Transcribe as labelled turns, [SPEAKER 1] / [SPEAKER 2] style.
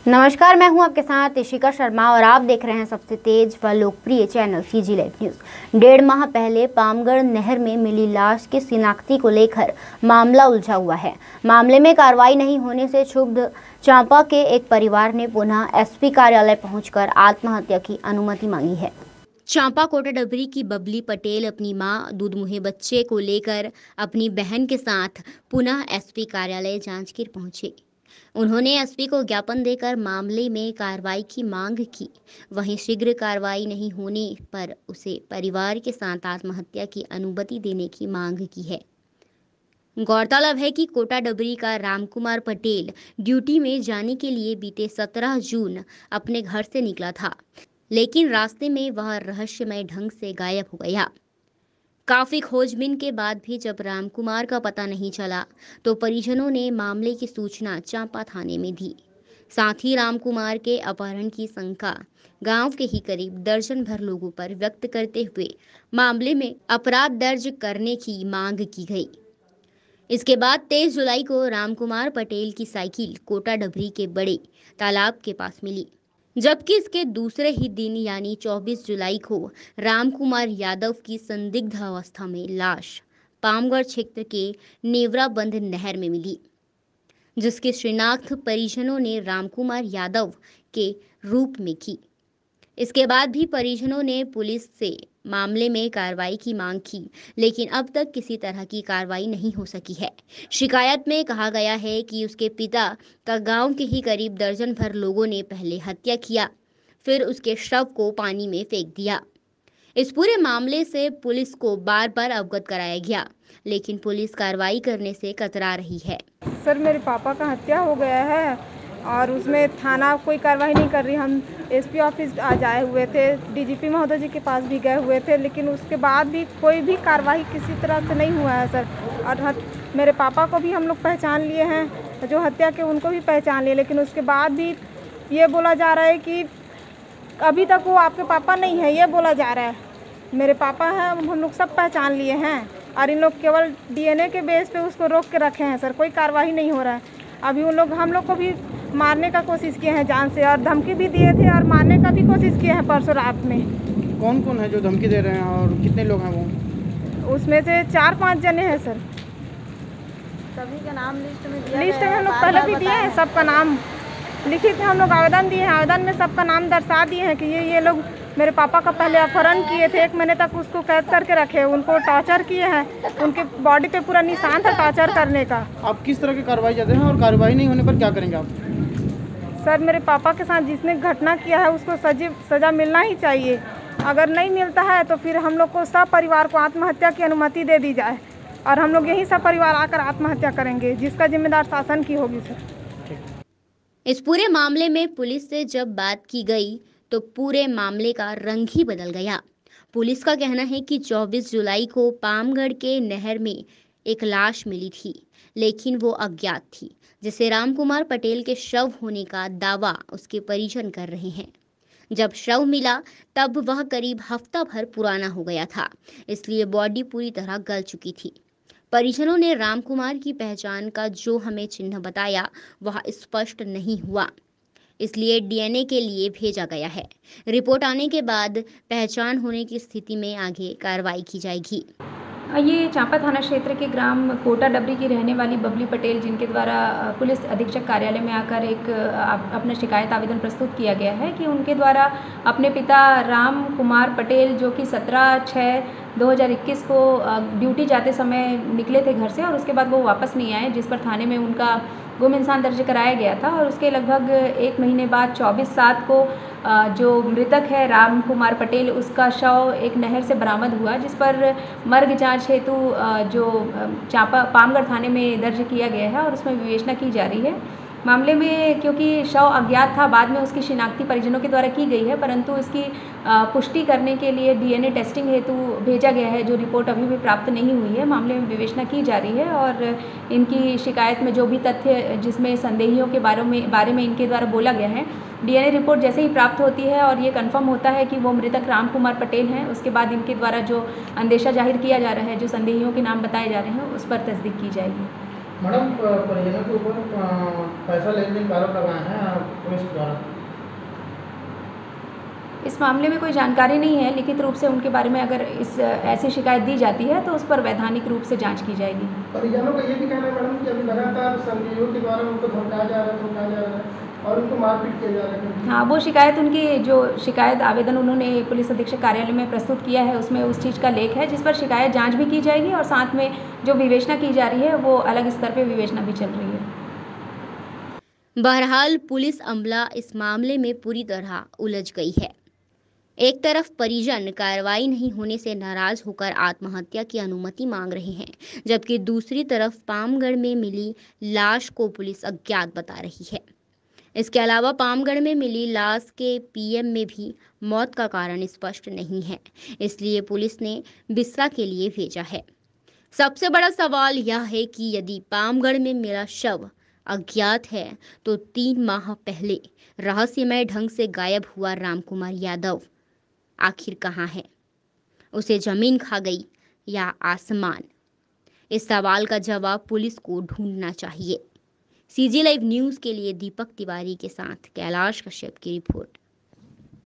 [SPEAKER 1] नमस्कार, मैं हूं आपके साथ इशिका शर्मा और आप देख रहे हैं सबसे तेज व लोकप्रिय चैनल सीजी लाइव न्यूज। 1.5 माह पहले पामगढ़ नहर में मिली लाश की शिनाख्ती को लेकर मामला उलझा हुआ है। मामले में कार्रवाई नहीं होने से क्षुब्ध चांपा के एक परिवार ने पुनः एसपी कार्यालय पहुंचकर आत्महत्या की अनुमति मांगी है। चांपा कोटा डबरी की बबली पटेल अपनी मां दूधमुहे बच्चे को लेकर अपनी बहन के साथ पुनः एसपी कार्यालय जांजगीर पहुंचे। उन्होंने एसपी को ज्ञापन देकर मामले में कार्रवाई की मांग की। वहीं शीघ्र कार्रवाई नहीं होने पर उसे परिवार के साथ आत्महत्या की अनुमति देने की मांग की है। गौरतलब है कि कोटा डबरी का रामकुमार पटेल ड्यूटी में जाने के लिए बीते 17 जून अपने घर से निकला था, लेकिन रास्ते में वह रहस्यमय ढंग से गायब हो गया। काफी खोजबीन के बाद भी जब रामकुमार का पता नहीं चला तो परिजनों ने मामले की सूचना चांपा थाने में दी। साथ ही रामकुमार के अपहरण की शंका गांव के ही करीब दर्जन भर लोगों पर व्यक्त करते हुए मामले में अपराध दर्ज करने की मांग की गई। इसके बाद 23 जुलाई को रामकुमार पटेल की साइकिल कोटा डबरी के बड़े तालाब के पास मिली, जबकि इसके दूसरे ही दिन यानी 24 जुलाई को रामकुमार यादव की संदिग्ध अवस्था में लाश पामगढ़ क्षेत्र के नेवराबंद नहर में मिली, जिसकी शिनाख्त परिजनों ने रामकुमार यादव के रूप में की। इसके बाद भी परिजनों ने पुलिस से मामले में कार्रवाई की मांग की, लेकिन अब तक किसी तरह की कार्रवाई नहीं हो सकी है। शिकायत में कहा गया है कि उसके पिता का गांव के ही करीब दर्जन भर लोगों ने पहले हत्या किया, फिर उसके शव को पानी में फेंक दिया। इस पूरे मामले से पुलिस को बार बार अवगत कराया गया, लेकिन पुलिस कार्रवाई करने से कतरा रही है।
[SPEAKER 2] सर, मेरे पापा का हत्या हो गया है और उसमें थाना कोई कार्रवाई नहीं कर रही। हम एसपी ऑफिस आज आए हुए थे, डीजीपी महोदय जी के पास भी गए हुए थे, लेकिन उसके बाद भी कोई भी कार्रवाई किसी तरह से नहीं हुआ है सर। और मेरे पापा को भी हम लोग पहचान लिए हैं, जो हत्या के उनको भी पहचान लिए, लेकिन उसके बाद भी ये बोला जा रहा है कि अभी तक वो आपके पापा नहीं है, ये बोला जा रहा है। मेरे पापा हैं, हम लोग सब पहचान लिए हैं और इन लोग केवल डीएनए के बेस पे उसको रोक के रखे हैं सर। कोई कार्रवाई नहीं हो रहा है। अभी हम लोग को भी मारने का कोशिश किए हैं जान से, और धमकी भी दिए थे और मारने का भी कोशिश किए हैं परसों रात में।
[SPEAKER 3] कौन कौन है जो धमकी दे रहे हैं और कितने लोग हैं वो?
[SPEAKER 2] उसमें से 4-5 जने हैं सर।
[SPEAKER 4] सभी का नाम लिस्ट में
[SPEAKER 2] हम लोग पहले भी दिए हैं, सबका नाम लिखित में हम लोग आवेदन दिए हैं। आवेदन में सबका नाम दर्शा दिए हैं कि ये लोग मेरे पापा का पहले अपहरण किए थे, 1 महीने तक उसको कैद करके रखे, उनको टॉर्चर किए हैं, उनके बॉडी पे पूरा निशान था टॉर्चर करने का।
[SPEAKER 3] आप किस तरह की कार्रवाई चाहते हैं और कार्रवाई नहीं होने पर क्या करेंगे आप?
[SPEAKER 2] सर, मेरे पापा के साथ जिसने घटना किया है उसको सजा मिलना ही चाहिए। अगर नहीं मिलता है तो फिर हम लोग को सब परिवार को आत्महत्या की अनुमति दे दी जाए और हम लोग यही सब परिवार आकर आत्महत्या करेंगे, जिसका जिम्मेदार शासन की होगी सर।
[SPEAKER 1] इस पूरे मामले में पुलिस से जब बात की गई तो पूरे मामले का रंग ही बदल गया। पुलिस का कहना है कि 24 जुलाई को पामगढ़ के नहर में एक लाश मिली थी, लेकिन वो अज्ञात थी, जिसे रामकुमार पटेल के शव होने का दावा उसके परिजन कर रहे हैं। जब शव मिला तब वह करीब हफ्ता भर पुराना हो गया था, इसलिए बॉडी पूरी तरह गल चुकी थी। परिजनों ने रामकुमार की पहचान का जो हमें चिन्ह बताया वह स्पष्ट नहीं हुआ, इसलिए डीएनए के लिए भेजा गया है। रिपोर्ट आने के बाद पहचान होने की स्थिति में आगे कार्रवाई की जाएगी।
[SPEAKER 5] ये चांपा थाना क्षेत्र के ग्राम कोटा डबरी की रहने वाली बबली पटेल, जिनके द्वारा पुलिस अधीक्षक कार्यालय में आकर एक अपना शिकायत आवेदन प्रस्तुत किया गया है कि उनके द्वारा अपने पिता राम कुमार पटेल, जो कि 17/6/2021 को ड्यूटी जाते समय निकले थे घर से और उसके बाद वो वापस नहीं आए, जिस पर थाने में उनका गुम इंसान दर्ज कराया गया था। और उसके लगभग 1 महीने बाद 24/7 को जो मृतक है राम कुमार पटेल, उसका शव एक नहर से बरामद हुआ, जिस पर मर्ग जांच हेतु जो चांपा पामगढ़ थाने में दर्ज किया गया है और उसमें विवेचना की जा रही है। मामले में क्योंकि शव अज्ञात था, बाद में उसकी शिनाख्ती परिजनों के द्वारा की गई है, परंतु इसकी पुष्टि करने के लिए डीएनए टेस्टिंग हेतु भेजा गया है, जो रिपोर्ट अभी भी प्राप्त नहीं हुई है। मामले में विवेचना की जा रही है और इनकी शिकायत में जो भी तथ्य जिसमें संदेहियों के बारे में इनके द्वारा बोला गया है, डीएनए रिपोर्ट जैसे ही प्राप्त होती है और ये कंफर्म होता है कि वो मृतक राम कुमार पटेल हैं, उसके बाद इनके द्वारा जो अंदेशा जाहिर किया जा रहा है, जो संदेहियों के नाम बताए जा रहे हैं, उस पर तस्दीक की जाएगी।
[SPEAKER 3] मैडम, परिजनों के ऊपर पैसा लेने का आरोप लगाए हैं पुलिस
[SPEAKER 6] द्वारा?
[SPEAKER 5] इस मामले में कोई जानकारी नहीं है। लिखित रूप से उनके बारे में अगर ऐसी शिकायत दी जाती है तो उस पर वैधानिक रूप से जांच की जाएगी।
[SPEAKER 6] परिजनों का ये भी कहना है मैडम कि अभी लगातार संदेहों के द्वारा उनको धमकाया जा रहा है और उनको मारपीट किया जा रहा है।
[SPEAKER 5] हाँ, वो शिकायत उनकी जो शिकायत आवेदन उन्होंने पुलिस अधीक्षक कार्यालय में प्रस्तुत किया है उसमें उस चीज़ का लेख है जिस पर शिकायत जांच भी की जाएगी और साथ में जो विवेचना की जा रही है वो अलग स्तर पे विवेचना भी चल रही है।
[SPEAKER 1] बहरहाल पुलिस अमला इस मामले में पूरी तरह उलझ गई है। एक तरफ परिजन कार्रवाई नहीं होने से नाराज होकर आत्महत्या की अनुमति मांग रहे हैं, जबकि दूसरी तरफ पामगढ़ में मिली लाश को पुलिस अज्ञात बता रही है। इसके अलावा पामगढ़ में मिली लाश के पीएम में भी मौत का कारण स्पष्ट नहीं है, इसलिए पुलिस ने बिस्सा के लिए भेजा है। सबसे बड़ा सवाल यह है कि यदि पामगढ़ में मिला शव अज्ञात है तो 3 माह पहले रहस्यमय ढंग से गायब हुआ रामकुमार यादव आखिर कहाँ है? उसे जमीन खा गई या आसमान? इस सवाल का जवाब पुलिस को ढूंढना चाहिए। सीजी लाइव न्यूज़ के लिए दीपक तिवारी के साथ कैलाश कश्यप की रिपोर्ट।